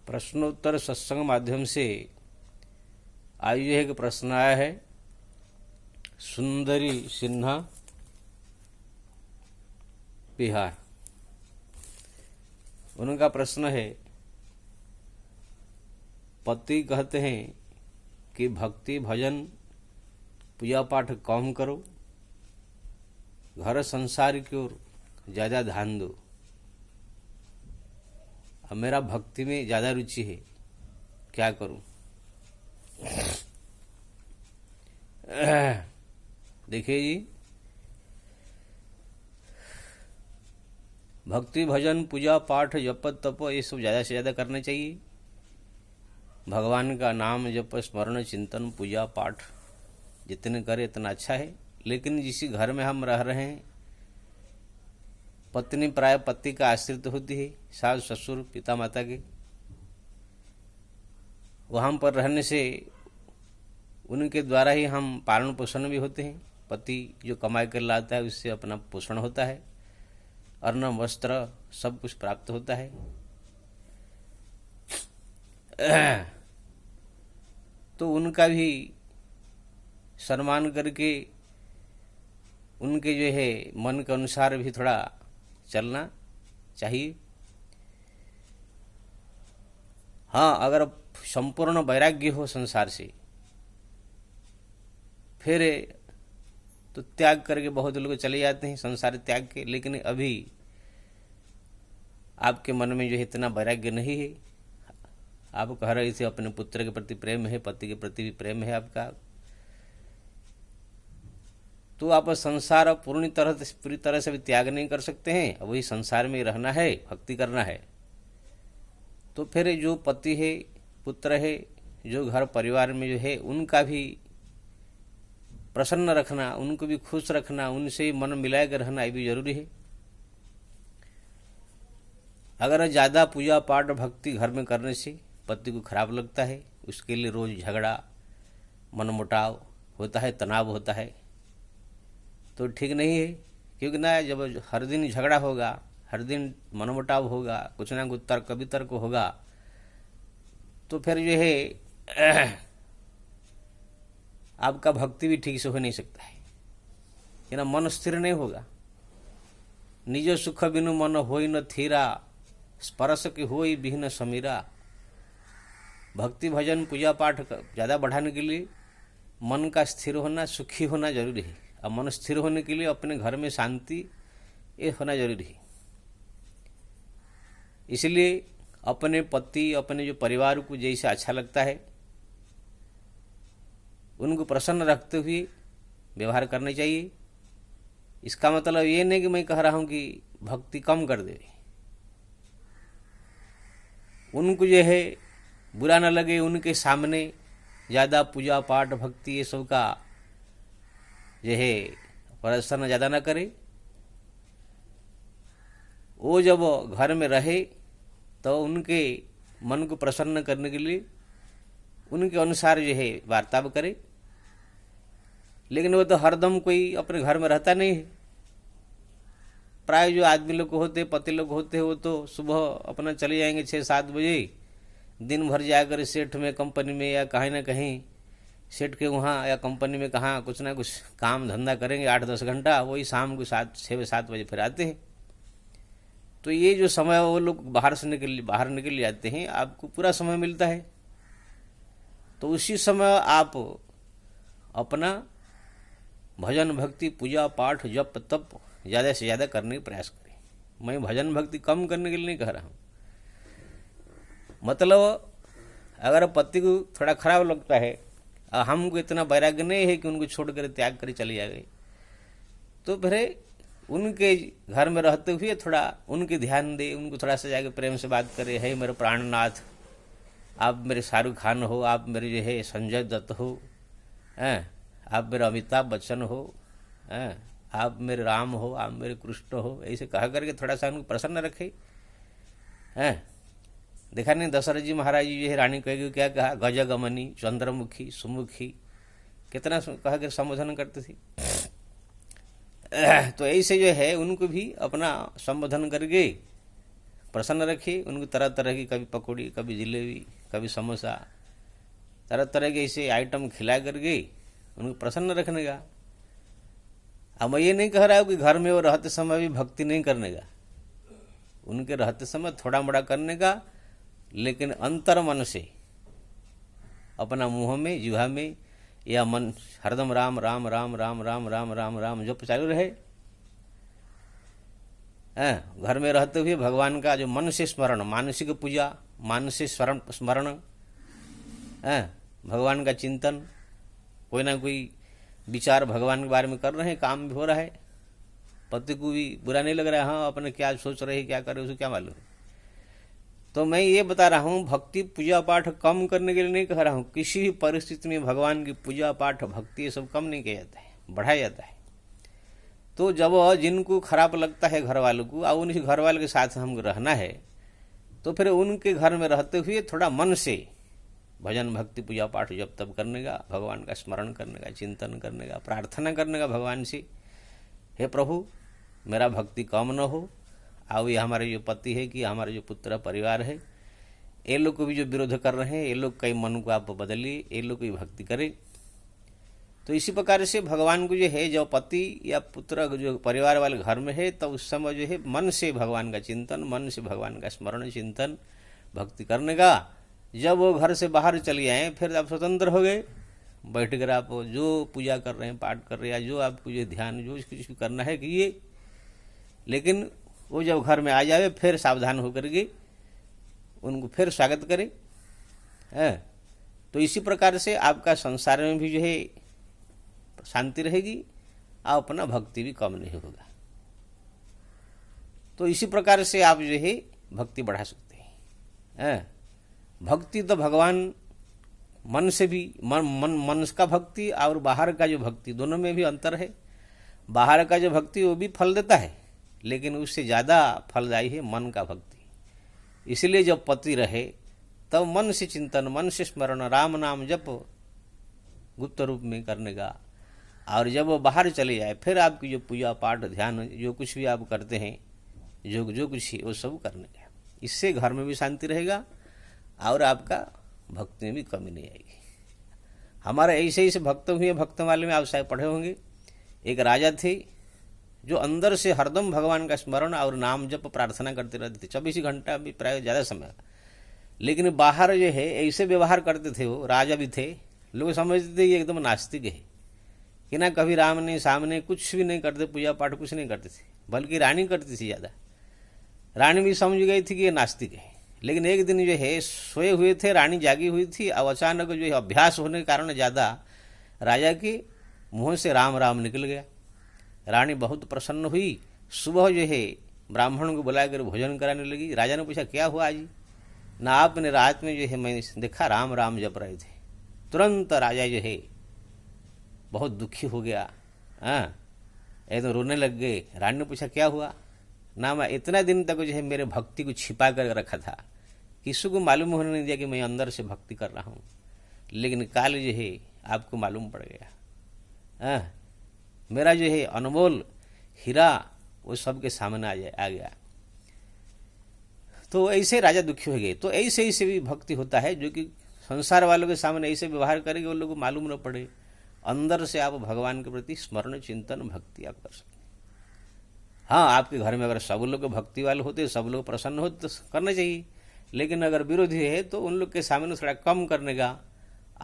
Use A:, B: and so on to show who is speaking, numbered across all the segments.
A: प्रश्नोत्तर सत्संग माध्यम से आज यह एक प्रश्न आया है। सुंदरी सिन्हा, बिहार। उनका प्रश्न है, पति कहते हैं कि भक्ति भजन पूजा पाठ कम करो, घर संसार की ओर ज्यादा ध्यान दो। अब मेरा भक्ति में ज्यादा रुचि है, क्या करूं? देखिए जी, भक्ति भजन पूजा पाठ जप तप ये सब ज्यादा से ज्यादा करना चाहिए। भगवान का नाम जप स्मरण चिंतन पूजा पाठ जितने करे इतना अच्छा है। लेकिन जिस घर में हम रह रहे हैं, पत्नी प्राय पति का आश्रित होती है, सास ससुर पिता माता के, वहां पर रहने से उनके द्वारा ही हम पालन पोषण भी होते हैं। पति जो कमाई कर लाता है उससे अपना पोषण होता है, अन्न वस्त्र सब कुछ प्राप्त होता है। तो उनका भी सम्मान करके उनके जो है मन के अनुसार भी थोड़ा चलना चाहिए। हाँ, अगर संपूर्ण वैराग्य हो संसार से, फिर तो त्याग करके बहुत लोग चले जाते हैं संसार त्याग के। लेकिन अभी आपके मन में जो है इतना वैराग्य नहीं है। आप कह रहे थे अपने पुत्र के प्रति प्रेम है, पति के प्रति भी प्रेम है आपका, तो आप संसार पूरी तरह से भी त्याग नहीं कर सकते हैं। वही संसार में रहना है, भक्ति करना है। तो फिर जो पति है, पुत्र है, जो घर परिवार में जो है उनका भी प्रसन्न रखना, उनको भी खुश रखना, उनसे मन मिलाकर रहना, ये भी जरूरी है। अगर ज्यादा पूजा पाठ भक्ति घर में करने से पति को खराब लगता है, उसके लिए रोज झगड़ा मनमुटाव होता है, तनाव होता है, तो ठीक नहीं है। क्योंकि ना, जब हर दिन झगड़ा होगा, हर दिन मनमुटाव होगा, कुछ ना कुछ तर्क वितर्क होगा, तो फिर जो है आपका भक्ति भी ठीक से हो नहीं सकता है, कि ना मन स्थिर नहीं होगा। निज सुख बिनु मन होई न थीरा, स्पर्श के होई बिहीन समीरा। भक्ति भजन पूजा पाठ ज्यादा बढ़ाने के लिए मन का स्थिर होना, सुखी होना जरूरी है। अब मन स्थिर होने के लिए अपने घर में शांति ये होना जरूरी है। इसलिए अपने पति, अपने जो परिवार को जैसे अच्छा लगता है उनको प्रसन्न रखते हुए व्यवहार करना चाहिए। इसका मतलब ये नहीं कि मैं कह रहा हूं कि भक्ति कम कर दे। उनको जो है बुरा न लगे, उनके सामने ज्यादा पूजा पाठ भक्ति ये सब का जो है प्रदर्शन ज्यादा न करे। वो जब घर में रहे तो उनके मन को प्रसन्न करने के लिए उनके अनुसार जो है वार्ताव करे। लेकिन वो तो हरदम कोई अपने घर में रहता नहीं है। प्राय जो आदमी लोग होते, पति लोग होते, वो तो सुबह अपना चले जाएंगे 6-7 बजे, दिन भर जाकर सेठ में, कंपनी में या कहीं ना कहीं सेठ के वहाँ या कंपनी में कहाँ कुछ ना कुछ काम धंधा करेंगे 8-10 घंटा, वही शाम को 6-7 बजे फिर आते हैं। तो ये जो समय वो लोग बाहर निकल जाते हैं, आपको पूरा समय मिलता है। तो उसी समय आप अपना भजन भक्ति पूजा पाठ जप तप ज्यादा से ज्यादा करने का प्रयास करें। मैं भजन भक्ति कम करने के लिए नहीं कह रहा हूं। मतलब अगर पति को थोड़ा खराब लगता है, हमको इतना वैराग्य नहीं है कि उनको छोड़कर त्याग कर चले जाए, तो फिर उनके घर में रहते हुए थोड़ा उनके ध्यान दे, उनको थोड़ा सा जाकर प्रेम से बात करे। है मेरे प्राणनाथ, आप मेरे शाहरुख खान हो, आप मेरे जो है संजय दत्त हो, आप मेरे अमिताभ बच्चन हो, आप मेरे राम हो, आप मेरे कृष्ण हो, ऐसे कह करके थोड़ा सा उनको प्रसन्न रखे। देखा नहीं दशरथ जी महाराज जी जो है रानी कह क्या कहा, गजगमनी चंद्रमुखी सुमुखी, कितना कह कर संबोधन करते थे। तो ऐसे जो है उनको भी अपना संबोधन करके प्रसन्न रखिए। उनको तरह तरह की, कभी पकौड़ी, कभी जलेबी, कभी समोसा, तरह तरह के ऐसे आइटम खिला करके उनको प्रसन्न रखने का। अब मैं ये नहीं कह रहा हूँ कि घर में वो रहते समय भी भक्ति नहीं करने का, उनके रहते समय थोड़ा मोड़ा करने का, लेकिन अंतर मन से अपना मुंह में, जिह्वा में या मन हरदम राम राम राम राम राम राम राम राम जप चालू रहे। घर में रहते हुए भगवान का जो मन से स्मरण, मानसिक पूजा, मान से स्मरण, भगवान का चिंतन, कोई ना कोई विचार भगवान के बारे में कर रहे हैं, काम भी हो रहा है, पति को भी बुरा नहीं लग रहा है, हाँ अपने क्या सोच रहे हैं, क्या कर रहे हैं, उसे क्या मालूम। तो मैं ये बता रहा हूँ, भक्ति पूजा पाठ कम करने के लिए नहीं कह रहा हूँ। किसी भी परिस्थिति में भगवान की पूजा पाठ भक्ति ये सब कम नहीं किया जाता है, बढ़ाया जाता है। तो जब जिनको खराब लगता है घर वालों को, और उनके घर वालों के साथ हमको रहना है, तो फिर उनके घर में रहते हुए थोड़ा मन से भजन भक्ति पूजा पाठ जब तब करने का, भगवान का स्मरण करने का, चिंतन करने का, प्रार्थना करने का भगवान से, हे प्रभु मेरा भक्ति कम न हो, और ये हमारे जो पति है कि हमारे जो पुत्र परिवार है, ये लोग को भी जो विरोध कर रहे हैं, ये लोग कई मन को आप बदलिए, ये लोग की भक्ति करें। तो इसी प्रकार से भगवान को जो है, जो पति या पुत्र जो परिवार वाले घर में है, तो उस समय जो है मन से भगवान का चिंतन, मन से भगवान का स्मरण चिंतन भक्ति करने का। जब वो घर से बाहर चले आए, फिर आप स्वतंत्र हो गए, बैठ कर आप जो पूजा कर रहे हैं, पाठ कर रहे हैं, जो आपको जो ध्यान जो कुछ भी करना है कीजिए। लेकिन वो जब घर में आ जाए, फिर सावधान होकर के उनको फिर स्वागत करें। तो इसी प्रकार से आपका संसार में भी जो है शांति रहेगी, और अपना भक्ति भी कम नहीं होगा। तो इसी प्रकार से आप जो है भक्ति बढ़ा सकते हैं। भक्ति तो भगवान मन से भी, मन का भक्ति और बाहर का जो भक्ति, दोनों में भी अंतर है। बाहर का जो भक्ति वो भी फल देता है, लेकिन उससे ज़्यादा फलदायी है मन का भक्ति। इसलिए जब पति रहे तब मन से चिंतन, मन से स्मरण, राम नाम जप गुप्त रूप में करने का। और जब वो बाहर चले जाए, फिर आपकी जो पूजा पाठ ध्यान जो कुछ भी आप करते हैं, जो कुछ है वो सब करने का। इससे घर में भी शांति रहेगा और आपका भक्ति में भी कमी नहीं आएगी। हमारे ऐसे ही से भक्त हुए, भक्त वाले में आप शायद पढ़े होंगे, एक राजा थे जो अंदर से हरदम भगवान का स्मरण और नाम जप प्रार्थना करते रहते थे, 24 घंटा भी प्राय ज़्यादा समय। लेकिन बाहर जो है ऐसे व्यवहार करते थे, वो राजा भी थे, लोग समझते थे ये एकदम नास्तिक है कि ना कभी राम ने सामने कुछ भी नहीं करते, पूजा पाठ कुछ नहीं करते थे, बल्कि रानी करती थी ज़्यादा। रानी भी समझ गई थी कि ये नास्तिक है। लेकिन एक दिन जो है सोए हुए थे, रानी जागी हुई थी, और अचानक जो है अभ्यास होने के कारण ज़्यादा राजा के मुँह से राम राम निकल गया। रानी बहुत प्रसन्न हुई। सुबह जो है ब्राह्मण को बुलाकर भोजन कराने लगी। राजा ने पूछा क्या हुआ आज? ना आपने रात में जो है मैं देखा राम राम जप रहे थे। तुरंत राजा जो है बहुत दुखी हो गया, एकदम रोने लग गए। रानी ने पूछा क्या हुआ? ना मैं इतना दिन तक जो है मेरे भक्ति को छिपा कर रखा था, किसी को मालूम होने नहीं दिया कि मैं अंदर से भक्ति कर रहा हूँ, लेकिन काल जो है आपको मालूम पड़ गया। मेरा जो है अनमोल हीरा वो सबके सामने आ गया। तो ऐसे राजा दुखी हो गए। तो ऐसे भी भक्ति होता है, जो कि संसार वालों के सामने ऐसे व्यवहार करेंगे उन लोगों को मालूम न पड़े, अंदर से आप भगवान के प्रति स्मरण चिंतन भक्ति आप कर सकते हैं। हाँ, आपके घर में अगर सब लोग भक्ति वाले होते, सब लोग प्रसन्न होते तो करना चाहिए, लेकिन अगर विरोधी है तो उन लोग के सामने थोड़ा कम करने का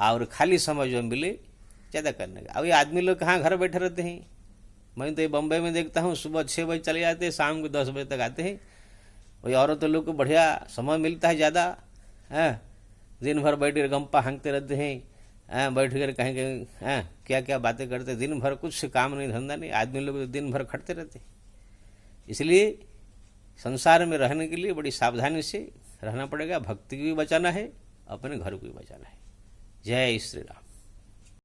A: और खाली समय जो मिले ज़्यादा करने का। अब ये आदमी लोग कहाँ घर बैठे रहते हैं। मैं तो ये बम्बई में देखता हूँ, सुबह 6 बजे चले जाते हैं, शाम को 10 बजे तक आते हैं। वही औरत लोग को बढ़िया समय मिलता है ज़्यादा, दिन भर बैठ कर गप्पा हाँकते रहते हैं, बैठ कर कहीं कहीं क्या क्या बातें करते, दिन भर कुछ काम नहीं धंधा नहीं। आदमी लोग तो दिन भर खटते रहते। इसलिए संसार में रहने के लिए बड़ी सावधानी से रहना पड़ेगा। भक्ति को भी बचाना है, अपने घर को भी बचाना है। जय श्री राम।